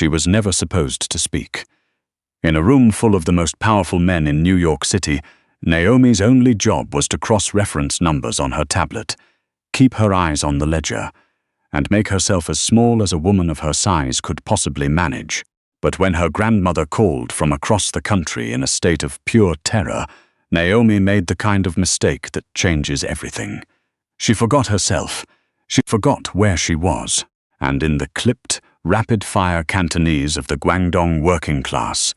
She was never supposed to speak. In a room full of the most powerful men in New York City, Naomi's only job was to cross-reference numbers on her tablet, keep her eyes on the ledger, and make herself as small as a woman of her size could possibly manage. But when her grandmother called from across the country in a state of pure terror, Naomi made the kind of mistake that changes everything. She forgot herself. She forgot where she was. And in the clipped, rapid-fire Cantonese of the Guangdong working class,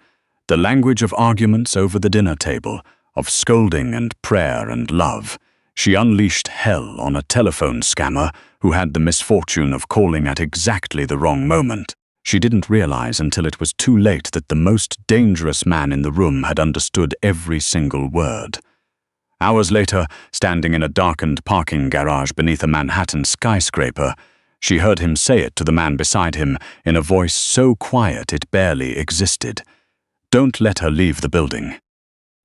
the language of arguments over the dinner table, of scolding and prayer and love, she unleashed hell on a telephone scammer who had the misfortune of calling at exactly the wrong moment. She didn't realize until it was too late that the most dangerous man in the room had understood every single word. Hours later, standing in a darkened parking garage beneath a Manhattan skyscraper, she heard him say it to the man beside him in a voice so quiet it barely existed. Don't let her leave the building.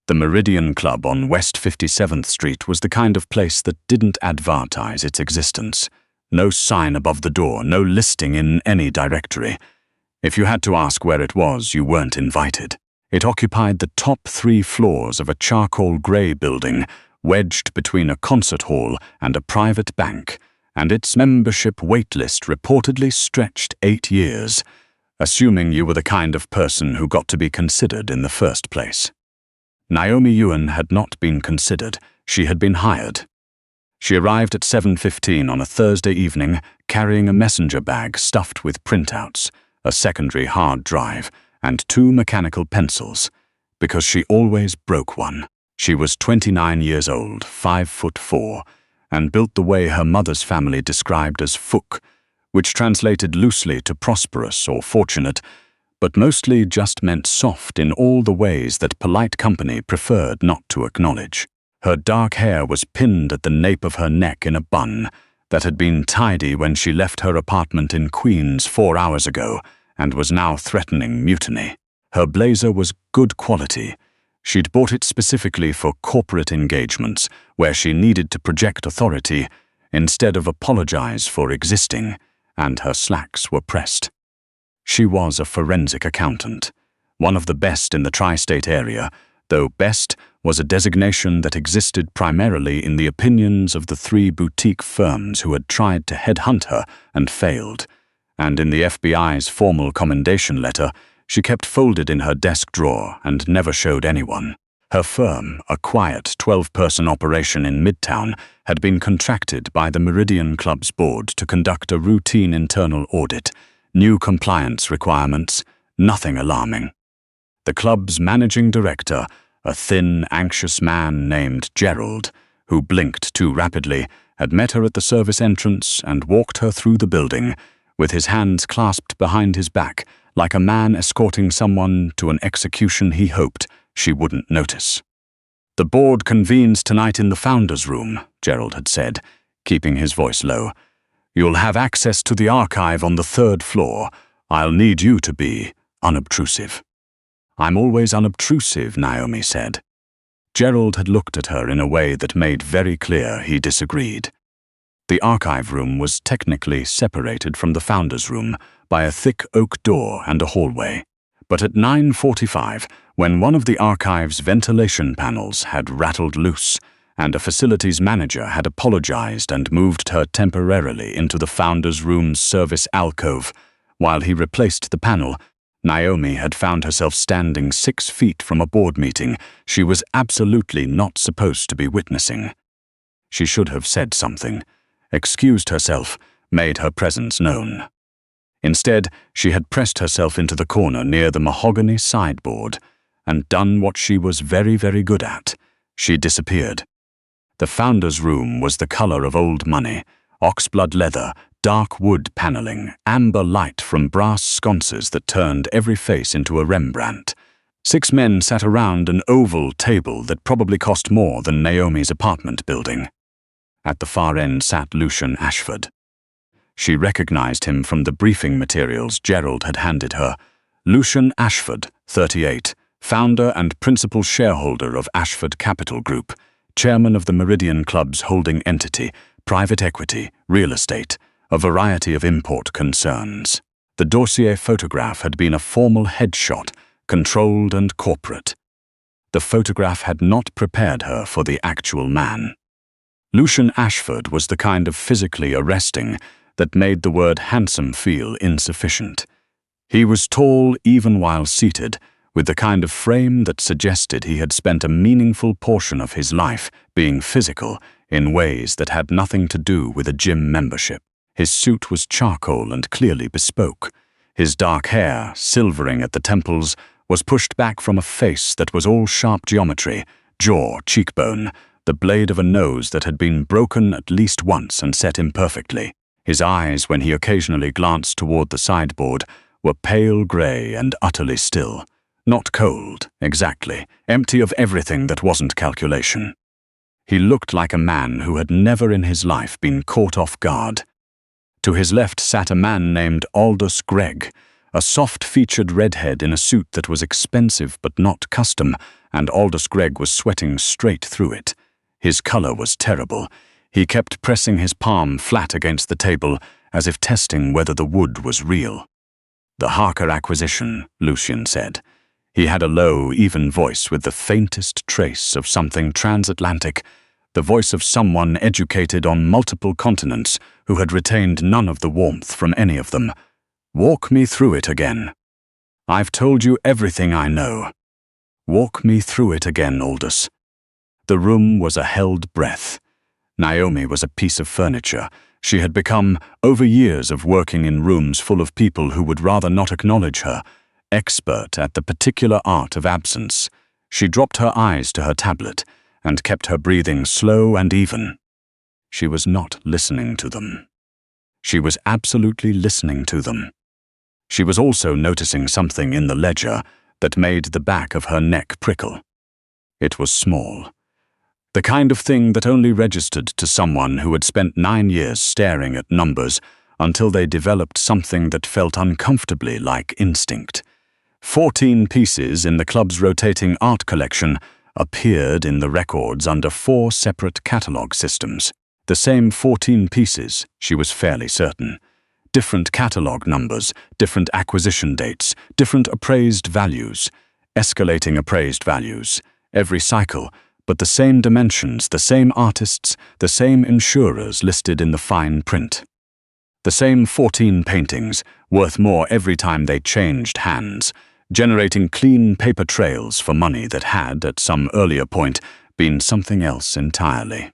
The Meridian Club on West 57th Street was the kind of place that didn't advertise its existence. No sign above the door, no listing in any directory. If you had to ask where it was, you weren't invited. It occupied the top 3 floors of a charcoal grey building, wedged between a concert hall and a private bank, and its membership waitlist reportedly stretched 8 years, assuming you were the kind of person who got to be considered in the first place. Naomi Yuen had not been considered, she had been hired. She arrived at 7:15 on a Thursday evening, carrying a messenger bag stuffed with printouts, a secondary hard drive, and 2 mechanical pencils, because she always broke one. She was 29 years old, 5'4", and built the way her mother's family described as phuc, which translated loosely to prosperous or fortunate, but mostly just meant soft in all the ways that polite company preferred not to acknowledge. Her dark hair was pinned at the nape of her neck in a bun that had been tidy when she left her apartment in Queens 4 hours ago and was now threatening mutiny. Her blazer was good quality. She'd bought it specifically for corporate engagements where she needed to project authority instead of apologize for existing, and her slacks were pressed. She was a forensic accountant, one of the best in the tri-state area, though best was a designation that existed primarily in the opinions of the 3 boutique firms who had tried to headhunt her and failed, and in the FBI's formal commendation letter she kept folded in her desk drawer and never showed anyone. Her firm, a quiet 12-person operation in Midtown, had been contracted by the Meridian Club's board to conduct a routine internal audit, new compliance requirements, nothing alarming. The club's managing director, a thin, anxious man named Gerald, who blinked too rapidly, had met her at the service entrance and walked her through the building, with his hands clasped behind his back, like a man escorting someone to an execution he hoped she wouldn't notice. "The board convenes tonight in the founder's room," Gerald had said, keeping his voice low. "You'll have access to the archive on the 3rd floor. I'll need you to be unobtrusive." "I'm always unobtrusive," Naomi said. Gerald had looked at her in a way that made very clear he disagreed. The archive room was technically separated from the founder's room by a thick oak door and a hallway. But at 9:45, when one of the archive's ventilation panels had rattled loose, and a facilities manager had apologized and moved her temporarily into the founder's room's service alcove, while he replaced the panel, Naomi had found herself standing 6 feet from a board meeting she was absolutely not supposed to be witnessing. She should have said something, excused herself, made her presence known. Instead, she had pressed herself into the corner near the mahogany sideboard and done what she was very, very good at. She disappeared. The founder's room was the color of old money, oxblood leather, dark wood paneling, amber light from brass sconces that turned every face into a Rembrandt. 6 men sat around an oval table that probably cost more than Naomi's apartment building. At the far end sat Lucian Ashford. She recognized him from the briefing materials Gerald had handed her. Lucian Ashford, 38, founder and principal shareholder of Ashford Capital Group, chairman of the Meridian Club's holding entity, private equity, real estate, a variety of import concerns. The dossier photograph had been a formal headshot, controlled and corporate. The photograph had not prepared her for the actual man. Lucian Ashford was the kind of physically arresting that made the word handsome feel insufficient. He was tall even while seated, with the kind of frame that suggested he had spent a meaningful portion of his life being physical in ways that had nothing to do with a gym membership. His suit was charcoal and clearly bespoke. His dark hair, silvering at the temples, was pushed back from a face that was all sharp geometry, jaw, cheekbone, the blade of a nose that had been broken at least once and set imperfectly. His eyes, when he occasionally glanced toward the sideboard, were pale grey and utterly still. Not cold, exactly, empty of everything that wasn't calculation. He looked like a man who had never in his life been caught off guard. To his left sat a man named Aldous Gregg, a soft-featured redhead in a suit that was expensive but not custom, and Aldous Gregg was sweating straight through it. His color was terrible. He kept pressing his palm flat against the table, as if testing whether the wood was real. "The Harker acquisition," Lucian said. He had a low, even voice with the faintest trace of something transatlantic, the voice of someone educated on multiple continents who had retained none of the warmth from any of them. "Walk me through it again. I've told you everything I know. Walk me through it again, Aldous." The room was a held breath. Naomi was a piece of furniture. She had become, over years of working in rooms full of people who would rather not acknowledge her, expert at the particular art of absence. She dropped her eyes to her tablet and kept her breathing slow and even. She was not listening to them. She was absolutely listening to them. She was also noticing something in the ledger that made the back of her neck prickle. It was small. The kind of thing that only registered to someone who had spent 9 years staring at numbers until they developed something that felt uncomfortably like instinct. 14 pieces in the club's rotating art collection appeared in the records under 4 separate catalogue systems. The same 14 pieces, she was fairly certain. Different catalogue numbers, different acquisition dates, different appraised values, escalating appraised values, every cycle, but the same dimensions, the same artists, the same insurers listed in the fine print. The same 14 paintings, worth more every time they changed hands, generating clean paper trails for money that had, at some earlier point, been something else entirely.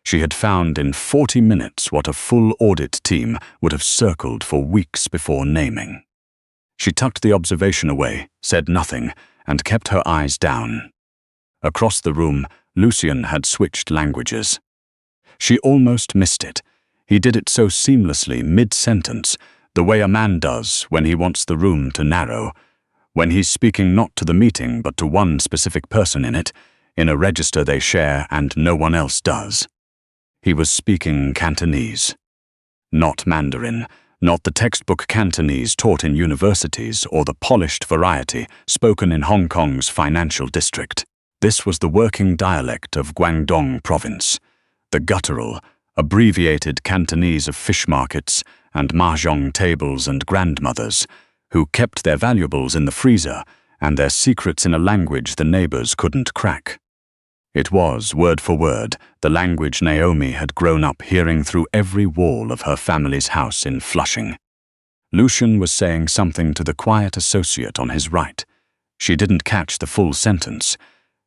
She had found in 40 minutes what a full audit team would have circled for weeks before naming. She tucked the observation away, said nothing, and kept her eyes down. Across the room, Lucian had switched languages. She almost missed it. He did it so seamlessly, mid-sentence, the way a man does when he wants the room to narrow, when he's speaking not to the meeting but to one specific person in it, in a register they share and no one else does. He was speaking Cantonese. Not Mandarin, not the textbook Cantonese taught in universities or the polished variety spoken in Hong Kong's financial district. This was the working dialect of Guangdong province, the guttural, abbreviated Cantonese of fish markets and mahjong tables and grandmothers, who kept their valuables in the freezer and their secrets in a language the neighbors couldn't crack. It was, word for word, the language Naomi had grown up hearing through every wall of her family's house in Flushing. Lucian was saying something to the quiet associate on his right. She didn't catch the full sentence.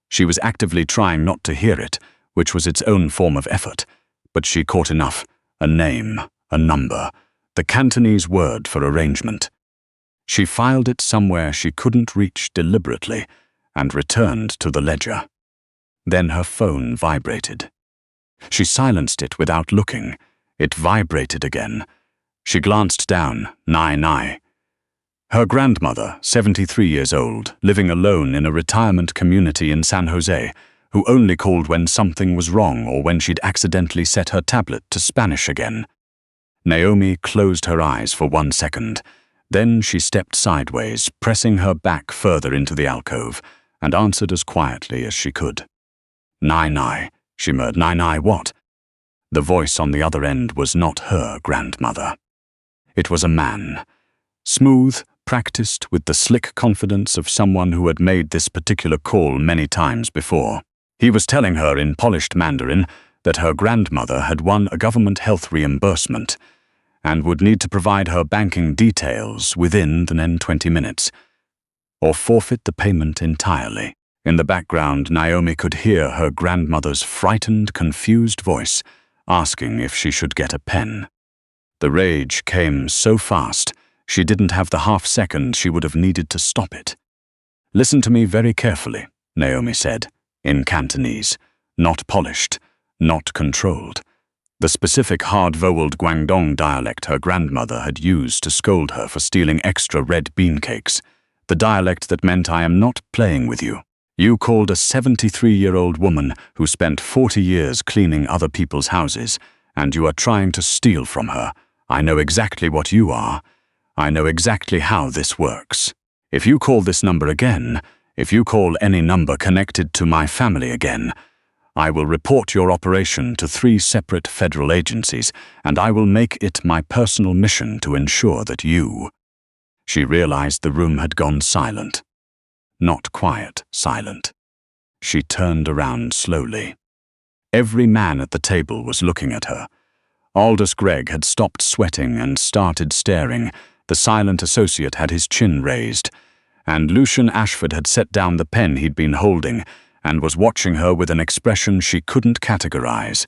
She was actively trying not to hear it, which was its own form of effort, but she caught enough, a name, a number, the Cantonese word for arrangement. She filed it somewhere she couldn't reach deliberately and returned to the ledger. Then her phone vibrated. She silenced it without looking. It vibrated again. She glanced down, nigh. Her grandmother, 73 years old, living alone in a retirement community in San Jose, who only called when something was wrong or when she'd accidentally set her tablet to Spanish again. Naomi closed her eyes for 1 second. Then she stepped sideways, pressing her back further into the alcove, and answered as quietly as she could. Nigh, she murmured. Nigh what? The voice on the other end was not her grandmother. It was a man. Smooth, practiced with the slick confidence of someone who had made this particular call many times before. He was telling her in polished Mandarin that her grandmother had won a government health reimbursement and would need to provide her banking details within the next 20 minutes, or forfeit the payment entirely. In the background, Naomi could hear her grandmother's frightened, confused voice asking if she should get a pen. The rage came so fast, she didn't have the half-second she would have needed to stop it. "Listen to me very carefully," Naomi said, in Cantonese, not polished, not controlled. The specific hard-voweled Guangdong dialect her grandmother had used to scold her for stealing extra red bean cakes. The dialect that meant "I am not playing with you. You called a 73-year-old woman who spent 40 years cleaning other people's houses, and you are trying to steal from her. I know exactly what you are. I know exactly how this works. If you call this number again, if you call any number connected to my family again, I will report your operation to 3 separate federal agencies, and I will make it my personal mission to ensure that you—" She realized the room had gone silent. Not quiet, silent. She turned around slowly. Every man at the table was looking at her. Aldous Gregg had stopped sweating and started staring. The silent associate had his chin raised, and Lucian Ashford had set down the pen he'd been holding and was watching her with an expression she couldn't categorize.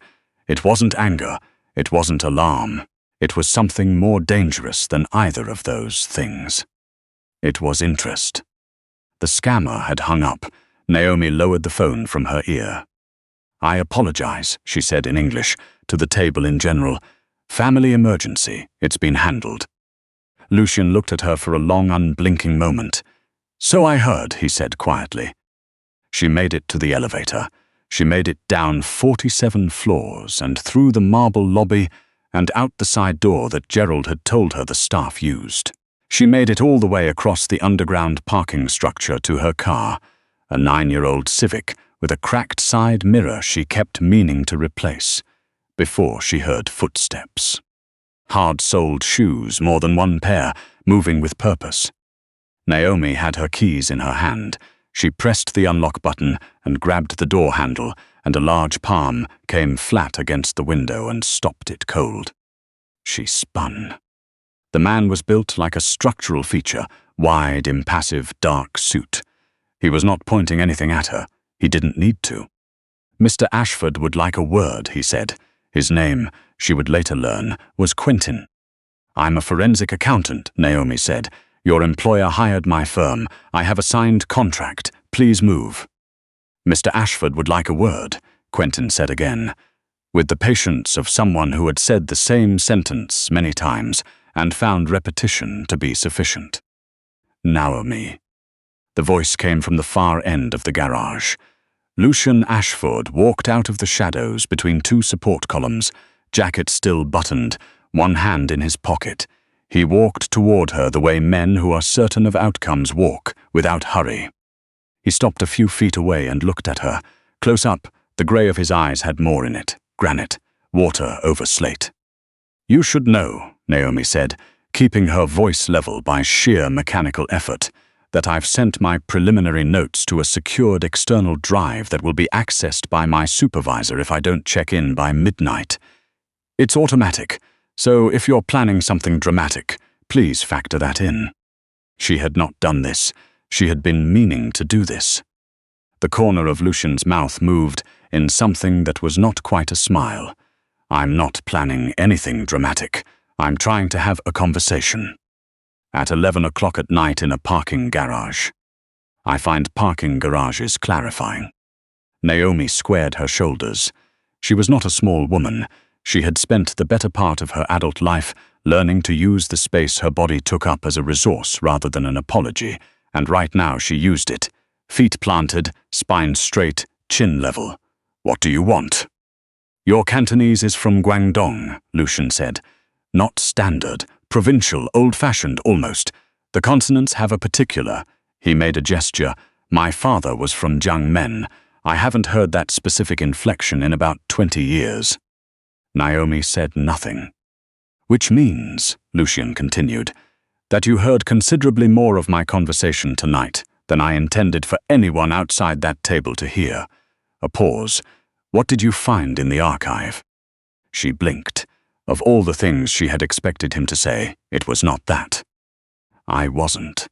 It wasn't anger, it wasn't alarm. It was something more dangerous than either of those things. It was interest. The scammer had hung up. Naomi lowered the phone from her ear. "I apologize," she said in English, to the table in general. "Family emergency. It's been handled." Lucian looked at her for a long, unblinking moment. "So I heard," he said quietly. She made it to the elevator. She made it down 47 floors and through the marble lobby and out the side door that Gerald had told her the staff used. She made it all the way across the underground parking structure to her car, a 9-year-old Civic with a cracked side mirror she kept meaning to replace, before she heard footsteps. Hard-soled shoes, more than one pair, moving with purpose. Naomi had her keys in her hand. She pressed the unlock button and grabbed the door handle, and a large palm came flat against the window and stopped it cold. She spun. The man was built like a structural feature, wide, impassive, dark suit. He was not pointing anything at her. He didn't need to. "Mr. Ashford would like a word," he said. His name, she would later learn, was Quentin. "I'm a forensic accountant," Naomi said. "Your employer hired my firm. I have a signed contract. Please move." "Mr. Ashford would like a word," Quentin said again, with the patience of someone who had said the same sentence many times and found repetition to be sufficient. "Naomi." The voice came from the far end of the garage. Lucian Ashford walked out of the shadows between 2 support columns, jacket still buttoned, one hand in his pocket. He walked toward her the way men who are certain of outcomes walk, without hurry. He stopped a few feet away and looked at her. Close up, the grey of his eyes had more in it, granite, water over slate. "You should know," Naomi said, keeping her voice level by sheer mechanical effort, "that I've sent my preliminary notes to a secured external drive that will be accessed by my supervisor if I don't check in by midnight. It's automatic, so if you're planning something dramatic, please factor that in." She had not done this. She had been meaning to do this. The corner of Lucian's mouth moved in something that was not quite a smile. "I'm not planning anything dramatic. I'm trying to have a conversation." At 11 o'clock at night in a parking garage. I find parking garages clarifying. Naomi squared her shoulders. She was not a small woman. She had spent the better part of her adult life learning to use the space her body took up as a resource rather than an apology, and right now she used it. Feet planted, spine straight, chin level. "What do you want?" "Your Cantonese is from Guangdong," Lucian said. "Not standard. Provincial, old-fashioned, almost. The consonants have a particular—" He made a gesture. "My father was from Jiangmen. I haven't heard that specific inflection in about 20 years. Naomi said nothing. "Which means," Lucian continued, That you heard considerably more of my conversation tonight than I intended for anyone outside that table to hear. A pause. What did you find in the archive? She blinked. Of all the things she had expected him to say, it was not that. I wasn't.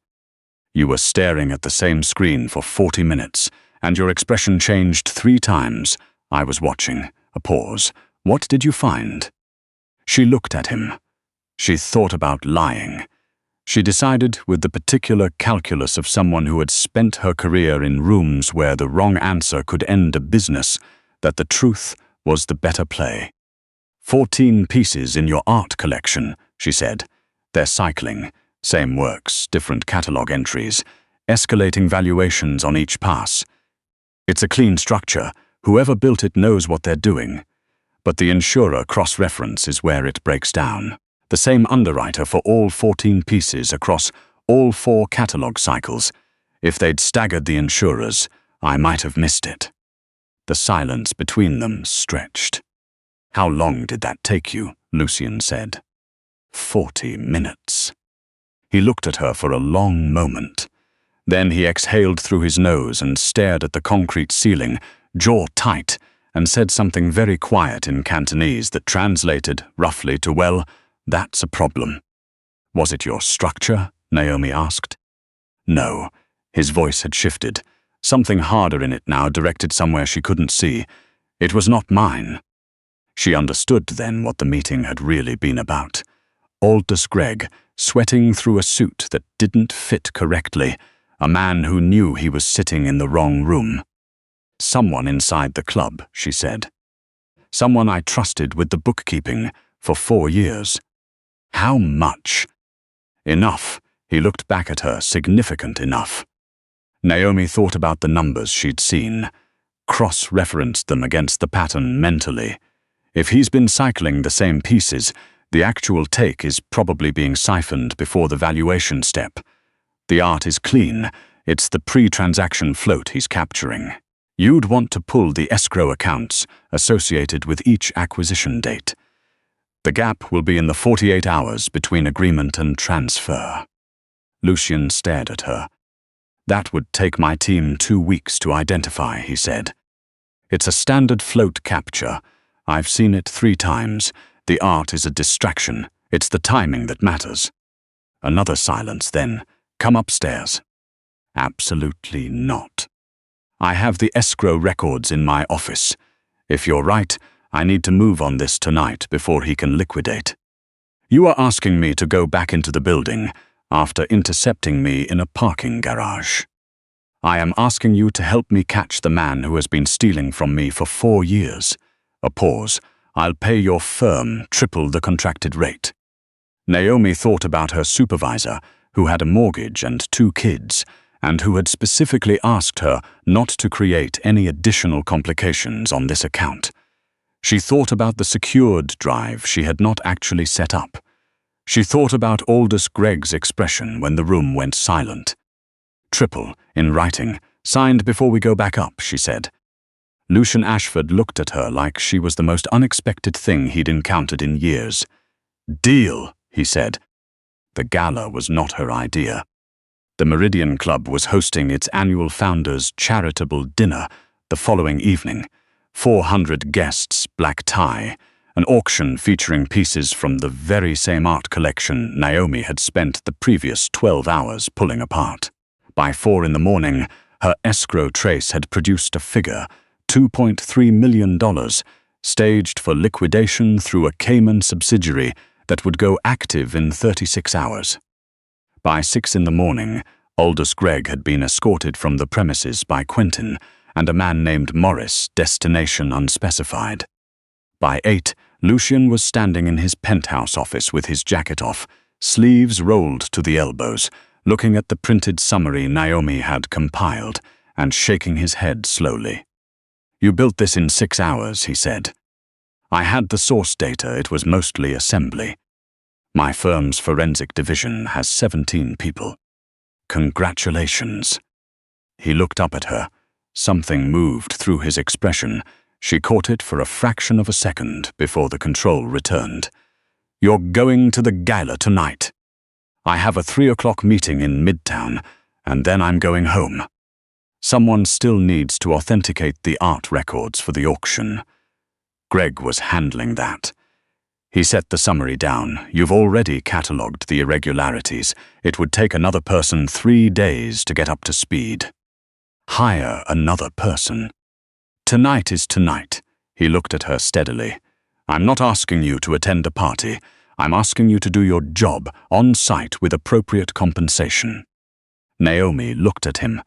You were staring at the same screen for 40 minutes, and your expression changed 3 times. I was watching. A pause. What did you find? She looked at him. She thought about lying. She decided, with the particular calculus of someone who had spent her career in rooms where the wrong answer could end a business, that the truth was the better play. 14 pieces in your art collection, she said. They're cycling. Same works, different catalogue entries, escalating valuations on each pass. It's a clean structure. Whoever built it knows what they're doing. But the insurer cross-reference is where it breaks down. The same underwriter for all 14 pieces across all 4 catalogue cycles. If they'd staggered the insurers, I might have missed it. The silence between them stretched. How long did that take you? Lucian said. 40 minutes. He looked at her for a long moment. Then he exhaled through his nose and stared at the concrete ceiling, jaw tight, and said something very quiet in Cantonese that translated, roughly, to, well, that's a problem. Was it your structure? Naomi asked. No. His voice had shifted. Something harder in it now, directed somewhere she couldn't see. It was not mine. She understood then what the meeting had really been about. Aldous Gregg, sweating through a suit that didn't fit correctly, a man who knew he was sitting in the wrong room. Someone inside the club, she said. Someone I trusted with the bookkeeping for 4 years. How much? Enough. He looked back at her, significant enough. Naomi thought about the numbers she'd seen, cross-referenced them against the pattern mentally. If he's been cycling the same pieces, the actual take is probably being siphoned before the valuation step. The art is clean. It's the pre-transaction float he's capturing. You'd want to pull the escrow accounts associated with each acquisition date. The gap will be in the 48 hours between agreement and transfer. Lucian stared at her. That would take my team 2 weeks to identify, he said. It's a standard float capture. I've seen it 3 times. The art is a distraction. It's the timing that matters. Another silence then. Come upstairs. Absolutely not. I have the escrow records in my office. If you're right, I need to move on this tonight before he can liquidate. You are asking me to go back into the building after intercepting me in a parking garage. I am asking you to help me catch the man who has been stealing from me for 4 years. A pause. I'll pay your firm triple the contracted rate. Naomi thought about her supervisor, who had a mortgage and 2 kids, and who had specifically asked her not to create any additional complications on this account. She thought about the secured drive she had not actually set up. She thought about Aldous Gregg's expression when the room went silent. Triple, in writing, signed before we go back up, she said. Lucian Ashford looked at her like she was the most unexpected thing he'd encountered in years. Deal, he said. The Gala was not her idea. The Meridian Club was hosting its annual Founders' Charitable Dinner the following evening. 400 guests, black tie, an auction featuring pieces from the very same art collection Naomi had spent the previous 12 hours pulling apart. By 4 in the morning, her escrow trace had produced a figure, $2.3 million, staged for liquidation through a Cayman subsidiary that would go active in 36 hours. By 6 in the morning, Aldous Gregg had been escorted from the premises by Quentin and a man named Morris, destination unspecified. By 8, Lucian was standing in his penthouse office with his jacket off, sleeves rolled to the elbows, looking at the printed summary Naomi had compiled and shaking his head slowly. You built this in 6 hours, he said. I had the source data. It was mostly assembly. My firm's forensic division has 17 people. Congratulations. He looked up at her. Something moved through his expression. She caught it for a fraction of a second before the control returned. You're going to the Gala tonight. I have a 3 o'clock meeting in Midtown, and then I'm going home. Someone still needs to authenticate the art records for the auction. Greg was handling that. He set the summary down. You've already catalogued the irregularities. It would take another person 3 days to get up to speed. Hire another person. Tonight is tonight. He looked at her steadily. I'm not asking you to attend a party. I'm asking you to do your job on site with appropriate compensation. Naomi looked at him.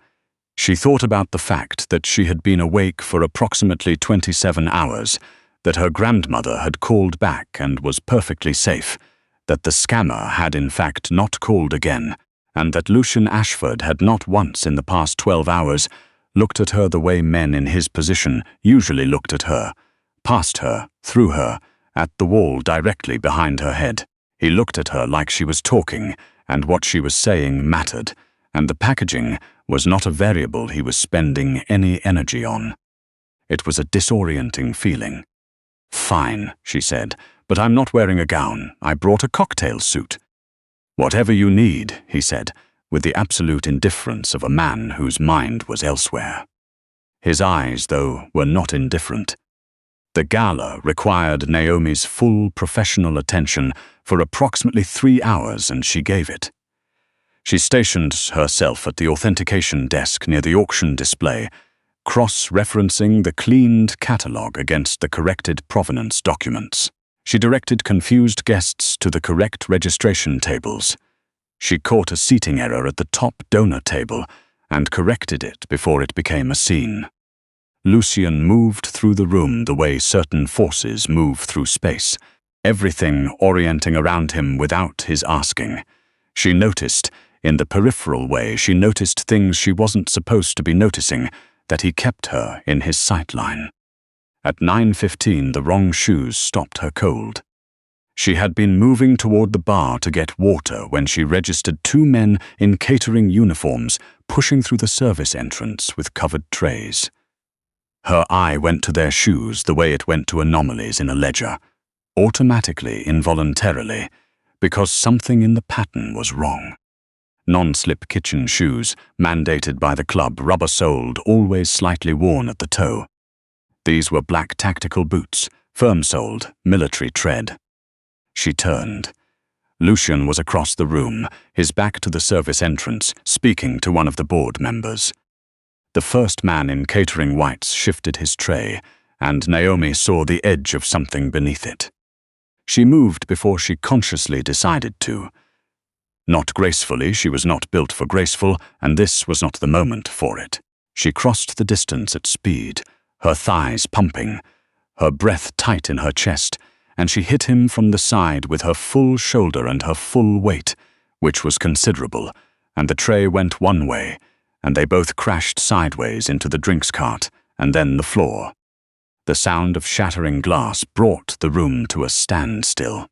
She thought about the fact that she had been awake for approximately 27 hours, that her grandmother had called back and was perfectly safe, that the scammer had in fact not called again, and that Lucian Ashford had not once in the past 12 hours looked at her the way men in his position usually looked at her, past her, through her, at the wall directly behind her head. He looked at her like she was talking, and what she was saying mattered, and the packaging was not a variable he was spending any energy on. It was a disorienting feeling. Fine, she said, but I'm not wearing a gown. I brought a cocktail suit. Whatever you need, he said, with the absolute indifference of a man whose mind was elsewhere. His eyes, though, were not indifferent. The gala required Naomi's full professional attention for approximately 3 hours, and she gave it. She stationed herself at the authentication desk near the auction display, cross-referencing the cleaned catalogue against the corrected provenance documents. She directed confused guests to the correct registration tables. She caught a seating error at the top donor table and corrected it before it became a scene. Lucian moved through the room the way certain forces move through space, everything orienting around him without his asking. She noticed, in the peripheral way, she noticed things she wasn't supposed to be noticing, that he kept her in his sightline. At 9:15, the wrong shoes stopped her cold. She had been moving toward the bar to get water when she registered 2 men in catering uniforms pushing through the service entrance with covered trays. Her eye went to their shoes the way it went to anomalies in a ledger, automatically, involuntarily, because something in the pattern was wrong. Non-slip kitchen shoes, mandated by the club, rubber-soled, always slightly worn at the toe. These were black tactical boots, firm-soled, military tread. She turned. Lucian was across the room, his back to the service entrance, speaking to one of the board members. The first man in catering whites shifted his tray, and Naomi saw the edge of something beneath it. She moved before she consciously decided to. Not gracefully, she was not built for graceful, and this was not the moment for it. She crossed the distance at speed, her thighs pumping, her breath tight in her chest, and she hit him from the side with her full shoulder and her full weight, which was considerable, and the tray went one way, and they both crashed sideways into the drinks cart, and then the floor. The sound of shattering glass brought the room to a standstill.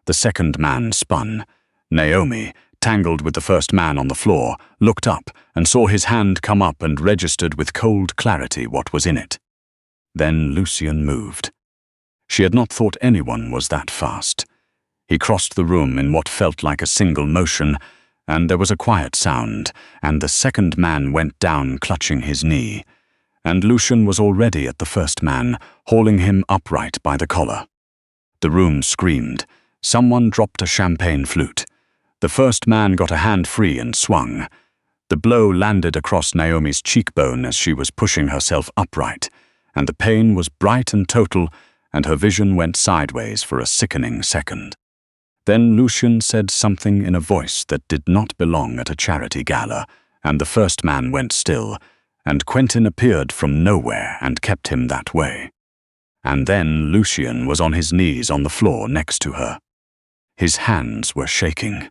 The second man spun. Naomi, tangled with the first man on the floor, looked up and saw his hand come up and registered with cold clarity what was in it. Then Lucian moved. She had not thought anyone was that fast. He crossed the room in what felt like a single motion, and there was a quiet sound, and the second man went down clutching his knee, and Lucian was already at the first man, hauling him upright by the collar. The room screamed. Someone dropped a champagne flute. The first man got a hand free and swung. The blow landed across Naomi's cheekbone as she was pushing herself upright, and the pain was bright and total, and her vision went sideways for a sickening second. Then Lucian said something in a voice that did not belong at a charity gala, and the first man went still, and Quentin appeared from nowhere and kept him that way. And then Lucian was on his knees on the floor next to her. His hands were shaking.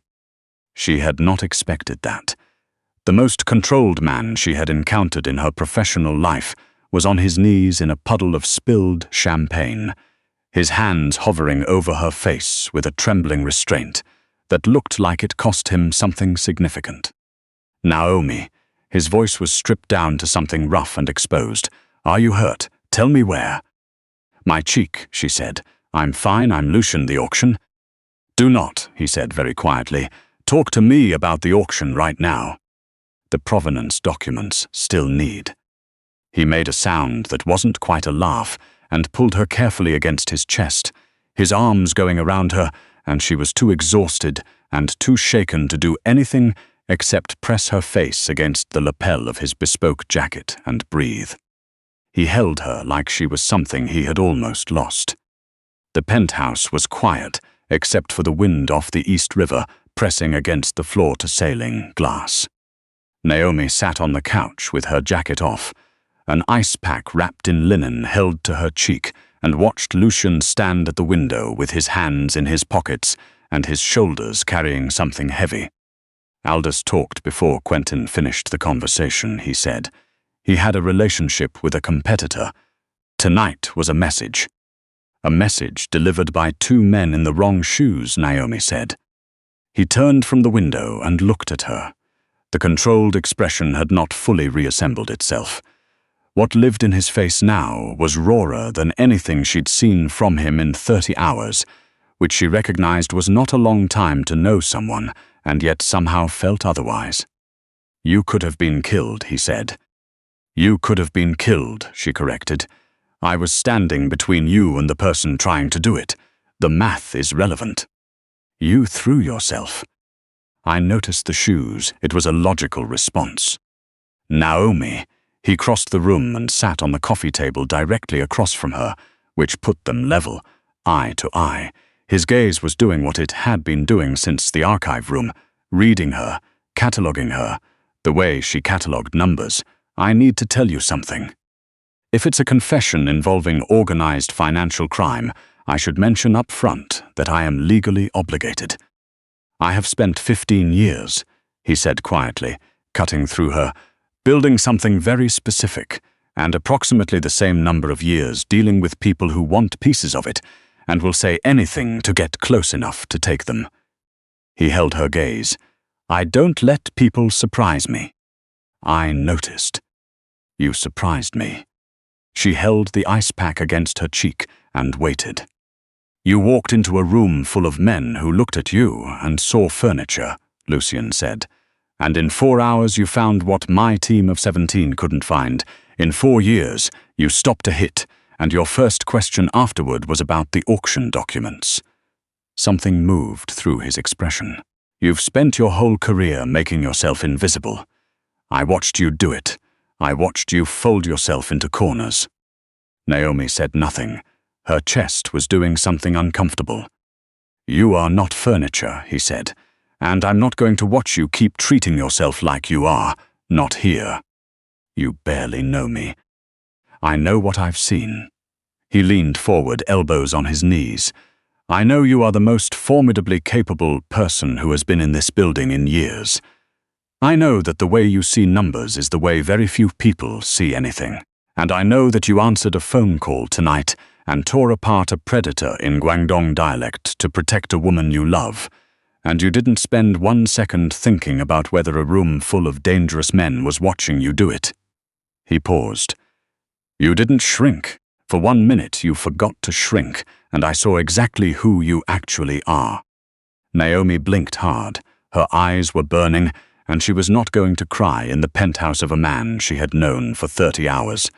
She had not expected that. The most controlled man she had encountered in her professional life was on his knees in a puddle of spilled champagne, his hands hovering over her face with a trembling restraint that looked like it cost him something significant. Naomi, his voice was stripped down to something rough and exposed. Are you hurt? Tell me where. My cheek, she said. I'm fine, I'm Lucian the auction. Do not, he said very quietly, Talk to me about the auction right now. The provenance documents still need. He made a sound that wasn't quite a laugh and pulled her carefully against his chest, his arms going around her, and she was too exhausted and too shaken to do anything except press her face against the lapel of his bespoke jacket and breathe. He held her like she was something he had almost lost. The penthouse was quiet, except for the wind off the East River pressing against the floor-to-ceiling glass. Naomi sat on the couch with her jacket off, an ice pack wrapped in linen held to her cheek, and watched Lucian stand at the window with his hands in his pockets and his shoulders carrying something heavy. Aldous talked before Quentin finished the conversation, he said. He had a relationship with a competitor. Tonight was a message. A message delivered by two men in the wrong shoes, Naomi said. He turned from the window and looked at her. The controlled expression had not fully reassembled itself. What lived in his face now was rawer than anything she'd seen from him in 30 hours, which she recognized was not a long time to know someone, and yet somehow felt otherwise. You could have been killed, he said. You could have been killed, she corrected. I was standing between you and the person trying to do it. The math is relevant. You threw yourself. I noticed the shoes. It was a logical response. Naomi. He crossed the room and sat on the coffee table directly across from her, which put them level, eye to eye. His gaze was doing what it had been doing since the archive room, reading her, cataloguing her, the way she catalogued numbers. I need to tell you something. If it's a confession involving organized financial crime, I should mention up front that I am legally obligated. I have spent 15 years, he said quietly, cutting through her, building something very specific, and approximately the same number of years dealing with people who want pieces of it and will say anything to get close enough to take them. He held her gaze. I don't let people surprise me. I noticed. You surprised me. She held the ice pack against her cheek and waited. You walked into a room full of men who looked at you and saw furniture, Lucian said. And in 4 hours you found what my team of 17 couldn't find. In 4 years, you stopped a hit, and your first question afterward was about the auction documents. Something moved through his expression. You've spent your whole career making yourself invisible. I watched you do it. I watched you fold yourself into corners. Naomi said nothing. Her chest was doing something uncomfortable. You are not furniture, he said, and I'm not going to watch you keep treating yourself like you are, not here. You barely know me. I know what I've seen. He leaned forward, elbows on his knees. I know you are the most formidably capable person who has been in this building in years. I know that the way you see numbers is the way very few people see anything. And I know that you answered a phone call tonight and tore apart a predator in Guangdong dialect to protect a woman you love. And you didn't spend 1 second thinking about whether a room full of dangerous men was watching you do it. He paused. You didn't shrink. For 1 minute you forgot to shrink, and I saw exactly who you actually are. Naomi blinked hard. Her eyes were burning, and she was not going to cry in the penthouse of a man she had known for 30 hours.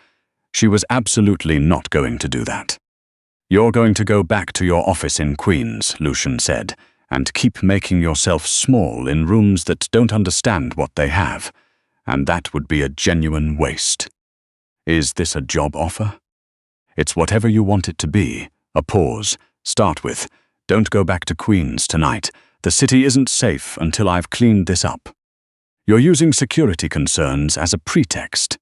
She was absolutely not going to do that. You're going to go back to your office in Queens, Lucian said, and keep making yourself small in rooms that don't understand what they have, and that would be a genuine waste. Is this a job offer? It's whatever you want it to be. A pause. Start with, don't go back to Queens tonight. The city isn't safe until I've cleaned this up. You're using security concerns as a pretext.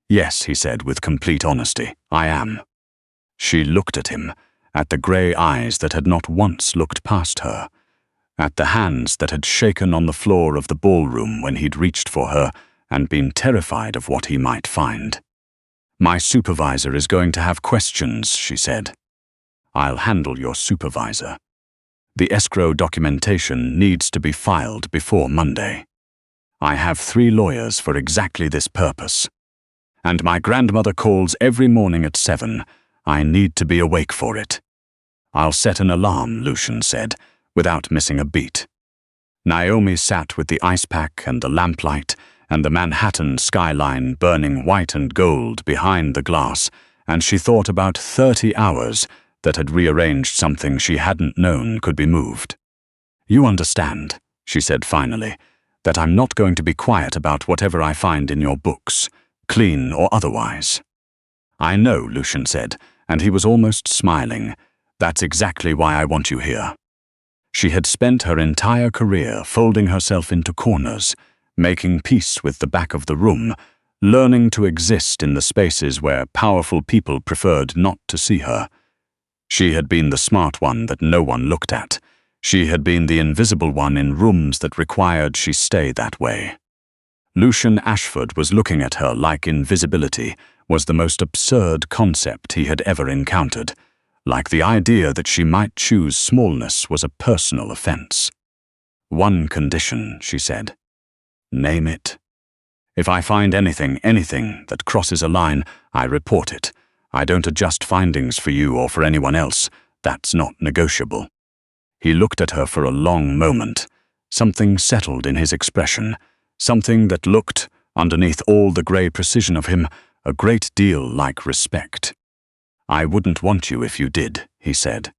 Yes, he said with complete honesty, I am. She looked at him, at the grey eyes that had not once looked past her, at the hands that had shaken on the floor of the ballroom when he'd reached for her and been terrified of what he might find. My supervisor is going to have questions, she said. I'll handle your supervisor. The escrow documentation needs to be filed before Monday. I have 3 lawyers for exactly this purpose. And my grandmother calls every morning at 7. I need to be awake for it. I'll set an alarm, Lucian said, without missing a beat. Naomi sat with the ice pack and the lamplight and the Manhattan skyline burning white and gold behind the glass, and she thought about 30 hours that had rearranged something she hadn't known could be moved. "You understand," she said finally, "that I'm not going to be quiet about whatever I find in your books, clean or otherwise." "I know," Lucian said, and he was almost smiling. "That's exactly why I want you here." She had spent her entire career folding herself into corners, making peace with the back of the room, learning to exist in the spaces where powerful people preferred not to see her. She had been the smart one that no one looked at. She had been the invisible one in rooms that required she stay that way. Lucian Ashford was looking at her like invisibility was the most absurd concept he had ever encountered, like the idea that she might choose smallness was a personal offense. "One condition," she said. "Name it. If I find anything that crosses a line, I report it. I don't adjust findings for you or for anyone else. That's not negotiable." He looked at her for a long moment. Something settled in his expression, something that looked, underneath all the grey precision of him, a great deal like respect. "I wouldn't want you if you did," he said.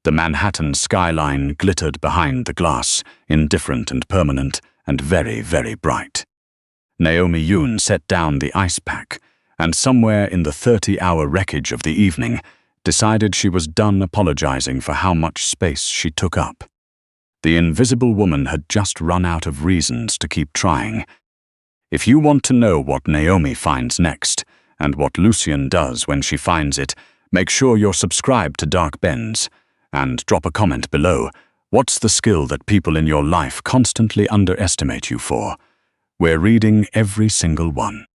The Manhattan skyline glittered behind the glass, indifferent and permanent, and very, very bright. Naomi Yuen set down the ice pack, and somewhere in the 30-hour wreckage of the evening, decided she was done apologizing for how much space she took up. The invisible woman had just run out of reasons to keep trying. If you want to know what Naomi finds next, and what Lucian does when she finds it, make sure you're subscribed to Dark Bends, and drop a comment below. What's the skill that people in your life constantly underestimate you for? We're reading every single one.